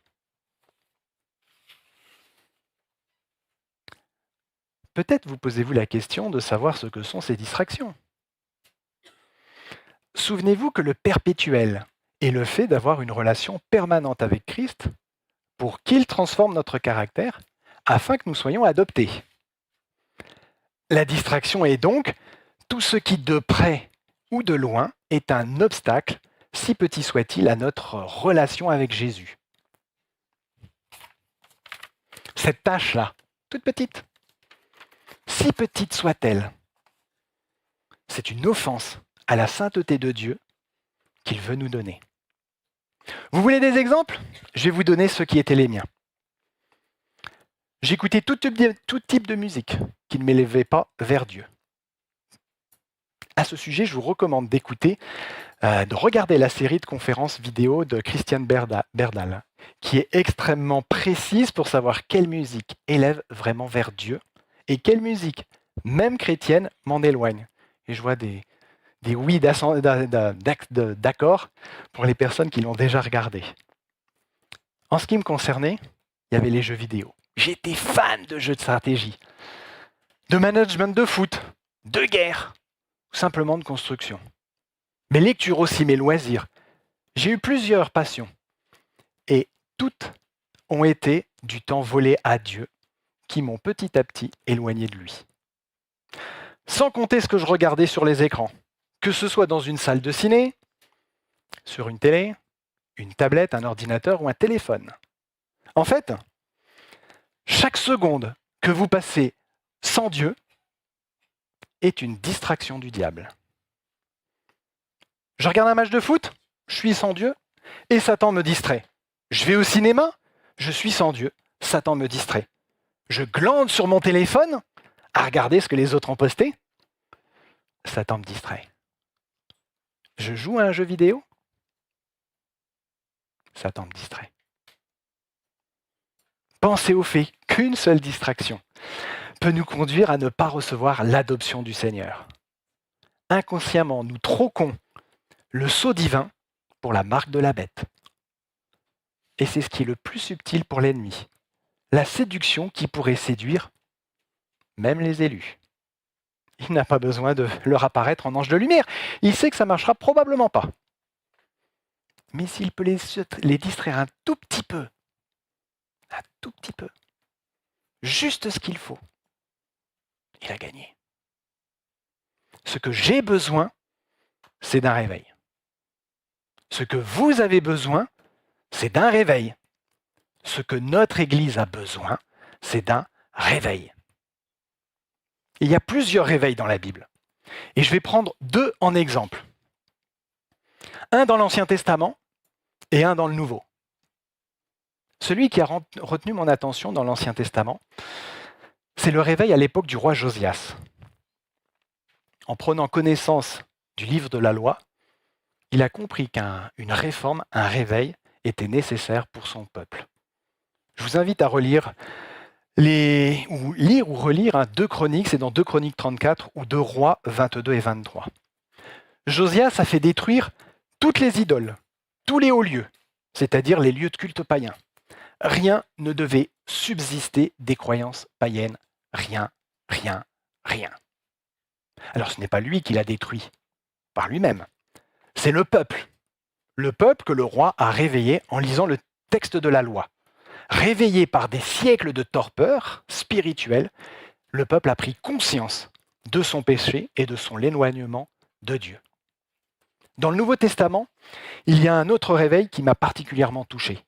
Peut-être vous posez-vous la question de savoir ce que sont ces distractions. Souvenez-vous que le perpétuel est le fait d'avoir une relation permanente avec Christ pour qu'il transforme notre caractère afin que nous soyons adoptés. La distraction est donc tout ce qui, de près ou de loin, est un obstacle, si petit soit-il, à notre relation avec Jésus. Cette tâche-là, toute petite, si petite soit-elle, c'est une offense à la sainteté de Dieu qu'il veut nous donner. Vous voulez des exemples? Je vais vous donner ceux qui étaient les miens. J'écoutais tout type de musique qui ne m'élevait pas vers Dieu. À ce sujet, je vous recommande de regarder la série de conférences vidéo de Christiane Berdal, qui est extrêmement précise pour savoir quelle musique élève vraiment vers Dieu et quelle musique, même chrétienne, m'en éloigne. Et je vois des oui d'accord pour les personnes qui l'ont déjà regardé. En ce qui me concernait, il y avait les jeux vidéo. J'étais fan de jeux de stratégie, de management de foot, de guerre, ou simplement de construction. Mes lectures aussi, mes loisirs. J'ai eu plusieurs passions. Et toutes ont été du temps volé à Dieu, qui m'ont petit à petit éloigné de lui. Sans compter ce que je regardais sur les écrans, que ce soit dans une salle de ciné, sur une télé, une tablette, un ordinateur ou un téléphone. En fait, chaque seconde que vous passez sans Dieu est une distraction du diable. Je regarde un match de foot, je suis sans Dieu et Satan me distrait. Je vais au cinéma, je suis sans Dieu, Satan me distrait. Je glande sur mon téléphone à regarder ce que les autres ont posté, Satan me distrait. Je joue à un jeu vidéo, Satan me distrait. Pensez au fait qu'une seule distraction peut nous conduire à ne pas recevoir l'adoption du Seigneur. Inconsciemment, nous troquons le sceau divin pour la marque de la bête. Et c'est ce qui est le plus subtil pour l'ennemi. La séduction qui pourrait séduire même les élus. Il n'a pas besoin de leur apparaître en ange de lumière. Il sait que ça ne marchera probablement pas. Mais s'il peut les distraire un tout petit peu, juste ce qu'il faut, il a gagné. Ce que j'ai besoin, c'est d'un réveil. Ce que vous avez besoin, c'est d'un réveil. Ce que notre Église a besoin, c'est d'un réveil. Il y a plusieurs réveils dans la Bible. Et je vais prendre 2 en exemple. Un dans l'Ancien Testament et un dans le Nouveau. Celui qui a retenu mon attention dans l'Ancien Testament, c'est le réveil à l'époque du roi Josias. En prenant connaissance du livre de la loi, il a compris qu'une réforme, un réveil, était nécessaire pour son peuple. Je vous invite à lire ou relire 2 Chroniques, c'est dans 2 Chroniques 34 ou 2 Rois 22 et 23. Josias a fait détruire toutes les idoles, tous les hauts lieux, c'est-à-dire les lieux de culte païens. Rien ne devait subsister des croyances païennes. Rien. Alors ce n'est pas lui qui l'a détruit par lui-même. C'est le peuple. Le peuple que le roi a réveillé en lisant le texte de la loi. Réveillé par des siècles de torpeur spirituelle, le peuple a pris conscience de son péché et de son éloignement de Dieu. Dans le Nouveau Testament, il y a un autre réveil qui m'a particulièrement touché.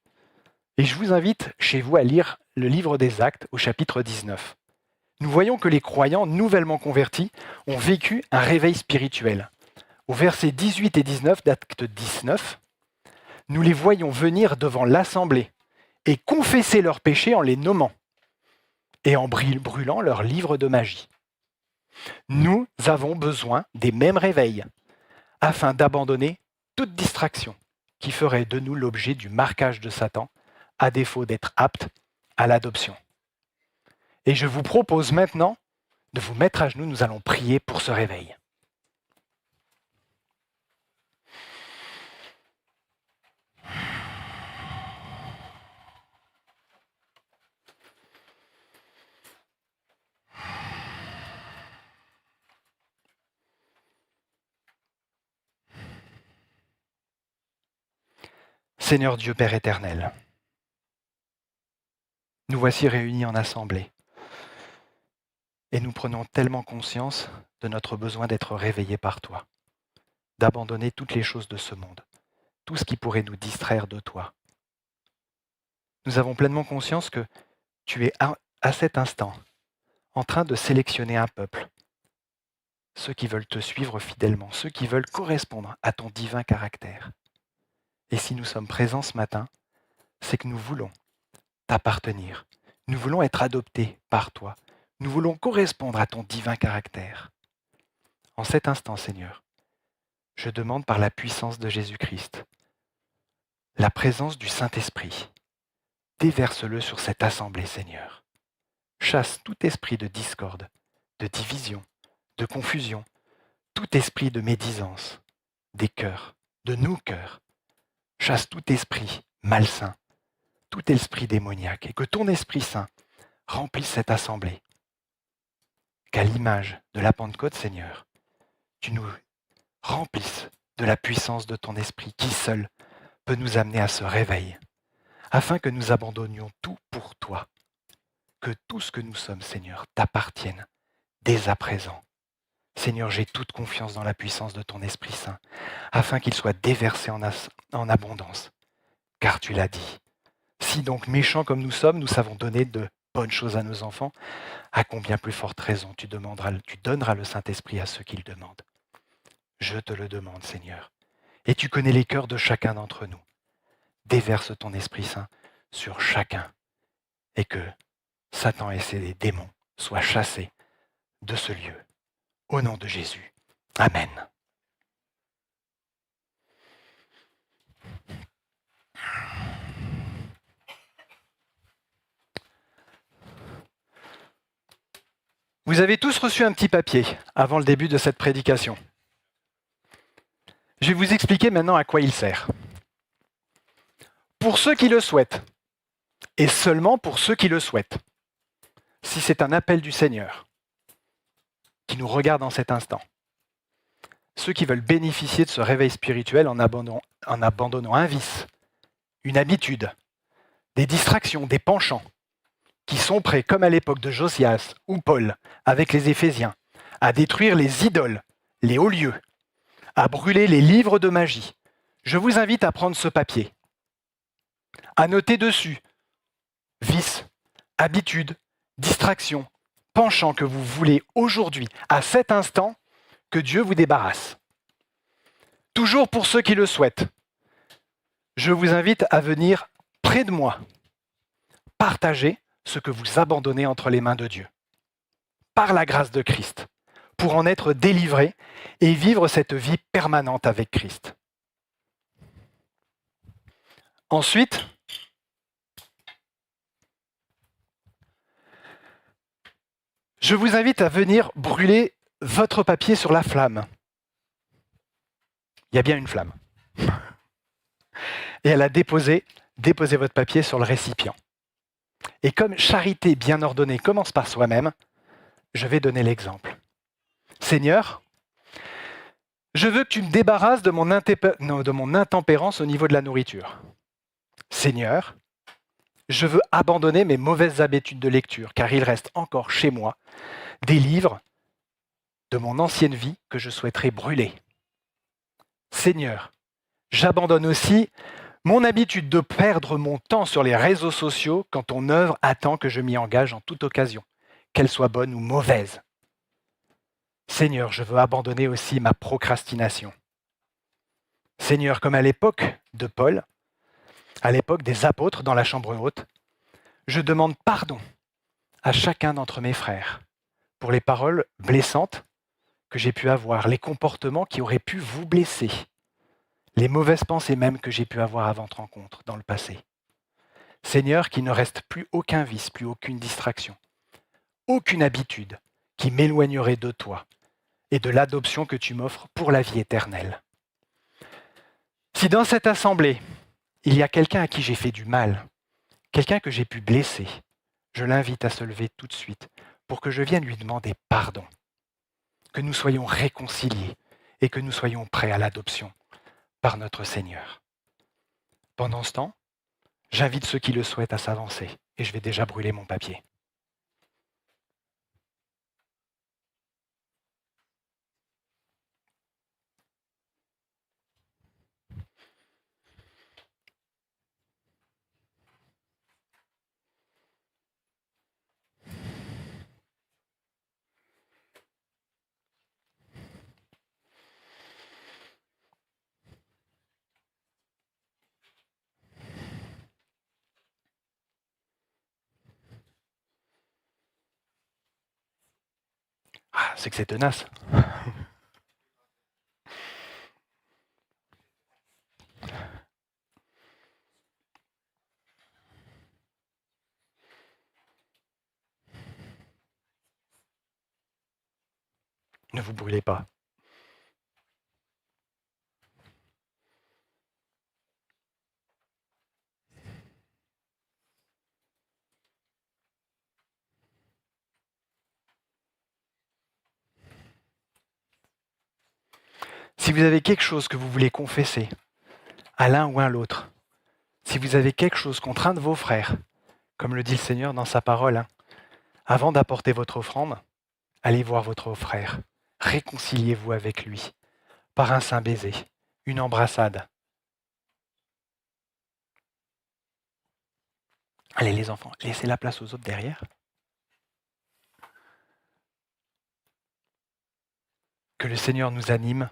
Et je vous invite chez vous à lire le livre des Actes au chapitre 19. Nous voyons que les croyants nouvellement convertis ont vécu un réveil spirituel. Au verset 18 et 19 d'Acte 19, nous les voyons venir devant l'assemblée et confesser leurs péchés en les nommant et en brûlant leurs livres de magie. Nous avons besoin des mêmes réveils afin d'abandonner toute distraction qui ferait de nous l'objet du marquage de Satan à défaut d'être aptes à l'adoption. Et je vous propose maintenant de vous mettre à genoux, nous allons prier pour ce réveil. Seigneur Dieu Père éternel, nous voici réunis en assemblée et nous prenons tellement conscience de notre besoin d'être réveillés par toi, d'abandonner toutes les choses de ce monde, tout ce qui pourrait nous distraire de toi. Nous avons pleinement conscience que tu es à cet instant en train de sélectionner un peuple, ceux qui veulent te suivre fidèlement, ceux qui veulent correspondre à ton divin caractère. Et si nous sommes présents ce matin, c'est que nous voulons t'appartenir. Nous voulons être adoptés par toi. Nous voulons correspondre à ton divin caractère. En cet instant, Seigneur, je demande par la puissance de Jésus-Christ, la présence du Saint-Esprit. Déverse-le sur cette assemblée, Seigneur. Chasse tout esprit de discorde, de division, de confusion, tout esprit de médisance, des cœurs, de nos cœurs. Chasse tout esprit malsain, tout esprit démoniaque, et que ton Esprit Saint remplisse cette assemblée. Qu'à l'image de la Pentecôte, Seigneur, tu nous remplisses de la puissance de ton Esprit qui seul peut nous amener à ce réveil, afin que nous abandonnions tout pour toi, que tout ce que nous sommes, Seigneur, t'appartienne dès à présent. Seigneur, j'ai toute confiance dans la puissance de ton Esprit Saint, afin qu'il soit déversé en abondance. Car tu l'as dit, si donc méchants comme nous sommes, nous savons donner de bonnes choses à nos enfants, à combien plus forte raison tu donneras le Saint-Esprit à ceux qui le demandent. Je te le demande, Seigneur. et tu connais les cœurs de chacun d'entre nous. Déverse ton Esprit Saint sur chacun et que Satan et ses démons soient chassés de ce lieu. Au nom de Jésus. Amen. Vous avez tous reçu un petit papier avant le début de cette prédication. Je vais vous expliquer maintenant à quoi il sert. Pour ceux qui le souhaitent, et seulement pour ceux qui le souhaitent, si c'est un appel du Seigneur qui nous regarde en cet instant, ceux qui veulent bénéficier de ce réveil spirituel en abandonnant un vice, une habitude, des distractions, des penchants, qui sont prêts, comme à l'époque de Josias ou Paul, avec les Éphésiens, à détruire les idoles, les hauts lieux, à brûler les livres de magie. Je vous invite à prendre ce papier, à noter dessus vices, habitudes, distractions, penchants que vous voulez aujourd'hui, à cet instant, que Dieu vous débarrasse. Toujours pour ceux qui le souhaitent, je vous invite à venir près de moi, partager ce que vous abandonnez entre les mains de Dieu, par la grâce de Christ, pour en être délivré et vivre cette vie permanente avec Christ. Ensuite, je vous invite à venir brûler votre papier sur la flamme. Il y a bien une flamme. Et à déposez votre papier sur le récipient. Et comme charité bien ordonnée commence par soi-même, je vais donner l'exemple. Seigneur, je veux que tu me débarrasses de mon intempérance au niveau de la nourriture. Seigneur, je veux abandonner mes mauvaises habitudes de lecture, car il reste encore chez moi des livres de mon ancienne vie que je souhaiterais brûler. Seigneur, j'abandonne aussi mon habitude de perdre mon temps sur les réseaux sociaux quand ton œuvre attend que je m'y engage en toute occasion, qu'elle soit bonne ou mauvaise. Seigneur, je veux abandonner aussi ma procrastination. Seigneur, comme à l'époque de Paul, à l'époque des apôtres dans la chambre haute, je demande pardon à chacun d'entre mes frères pour les paroles blessantes que j'ai pu avoir, les comportements qui auraient pu vous blesser, les mauvaises pensées même que j'ai pu avoir à votre rencontre dans le passé. Seigneur, qu'il ne reste plus aucun vice, plus aucune distraction, aucune habitude qui m'éloignerait de toi et de l'adoption que tu m'offres pour la vie éternelle. Si dans cette assemblée, il y a quelqu'un à qui j'ai fait du mal, quelqu'un que j'ai pu blesser, je l'invite à se lever tout de suite pour que je vienne lui demander pardon, que nous soyons réconciliés et que nous soyons prêts à l'adoption par notre Seigneur. Pendant ce temps, j'invite ceux qui le souhaitent à s'avancer et je vais déjà brûler mon papier. Ah, c'est que c'est tenace. Ne vous brûlez pas. Si vous avez quelque chose que vous voulez confesser à l'un ou à l'autre, si vous avez quelque chose contre un de vos frères, comme le dit le Seigneur dans sa parole, avant d'apporter votre offrande, allez voir votre frère, réconciliez-vous avec lui par un saint baiser, une embrassade. Allez les enfants, laissez la place aux autres derrière. Que le Seigneur nous anime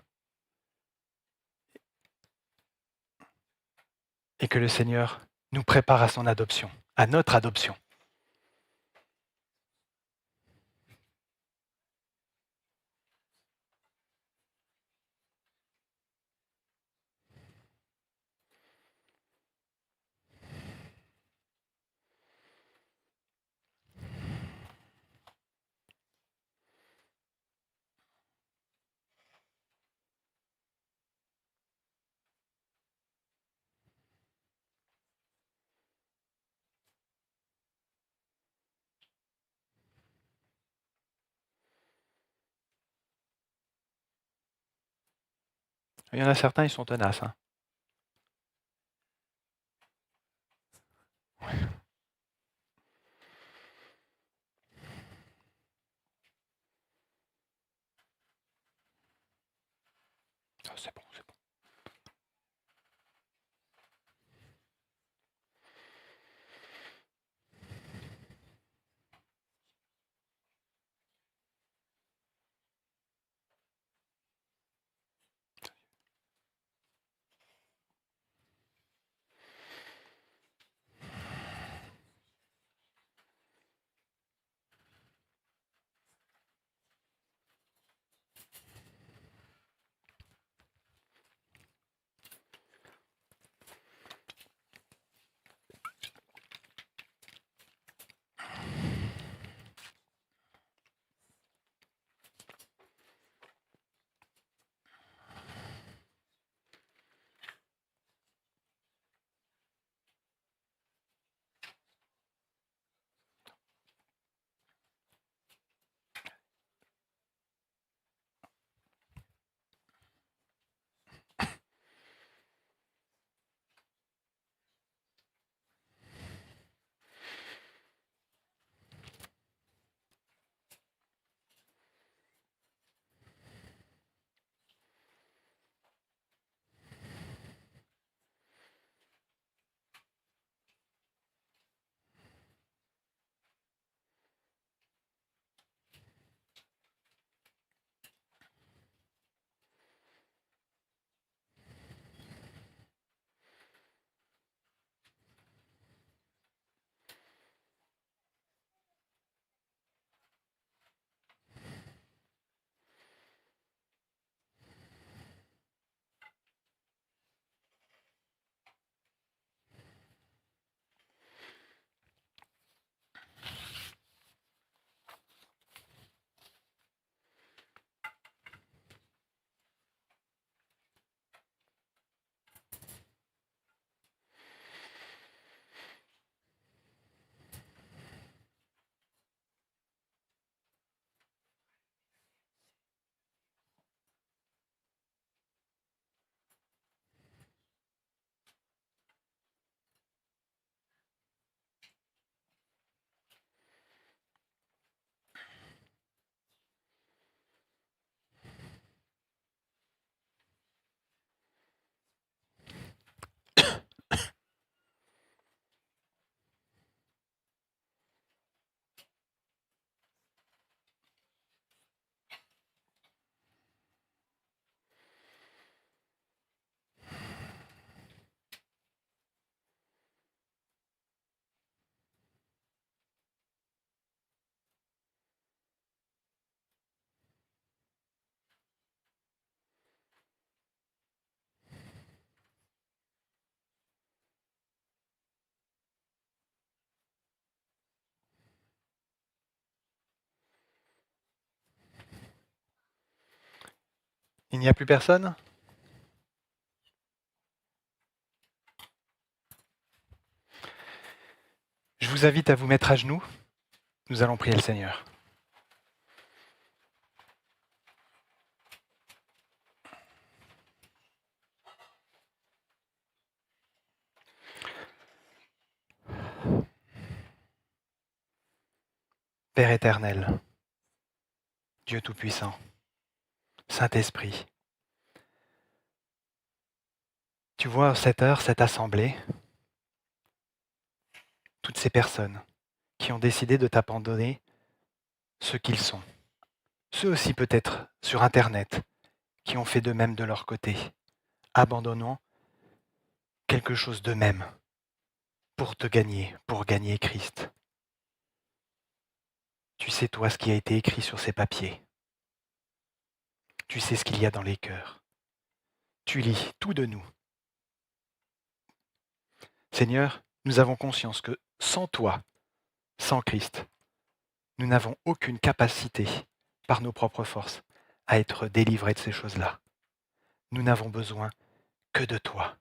et que le Seigneur nous prépare à son adoption, à notre adoption. Il y en a certains, ils sont tenaces, hein. Ah, c'est bon, c'est bon. Il n'y a plus personne? Je vous invite à vous mettre à genoux. Nous allons prier le Seigneur. Père éternel, Dieu Tout-Puissant, Saint-Esprit, tu vois cette heure, cette assemblée, toutes ces personnes qui ont décidé de t'abandonner ce qu'ils sont. Ceux aussi peut-être sur Internet qui ont fait de même de leur côté, abandonnant quelque chose d'eux-mêmes pour te gagner, pour gagner Christ. Tu sais, toi, ce qui a été écrit sur ces papiers. Tu sais ce qu'il y a dans les cœurs. Tu lis tout de nous. Seigneur, nous avons conscience que sans toi, sans Christ, nous n'avons aucune capacité, par nos propres forces, à être délivrés de ces choses-là. Nous n'avons besoin que de toi.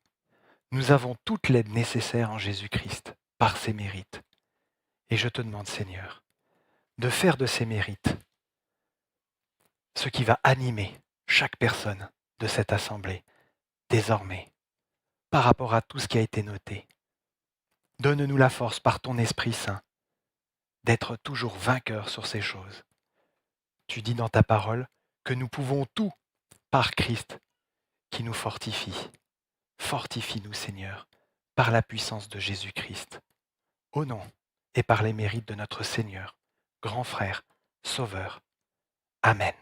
Nous avons toute l'aide nécessaire en Jésus-Christ, par ses mérites. Et je te demande, Seigneur, de faire de ces mérites ce qui va animer chaque personne de cette assemblée, désormais, par rapport à tout ce qui a été noté. Donne-nous la force par ton Esprit Saint d'être toujours vainqueurs sur ces choses. Tu dis dans ta parole que nous pouvons tout par Christ qui nous fortifie. Fortifie-nous, Seigneur, par la puissance de Jésus-Christ. Au nom et par les mérites de notre Seigneur, grand frère, Sauveur. Amen.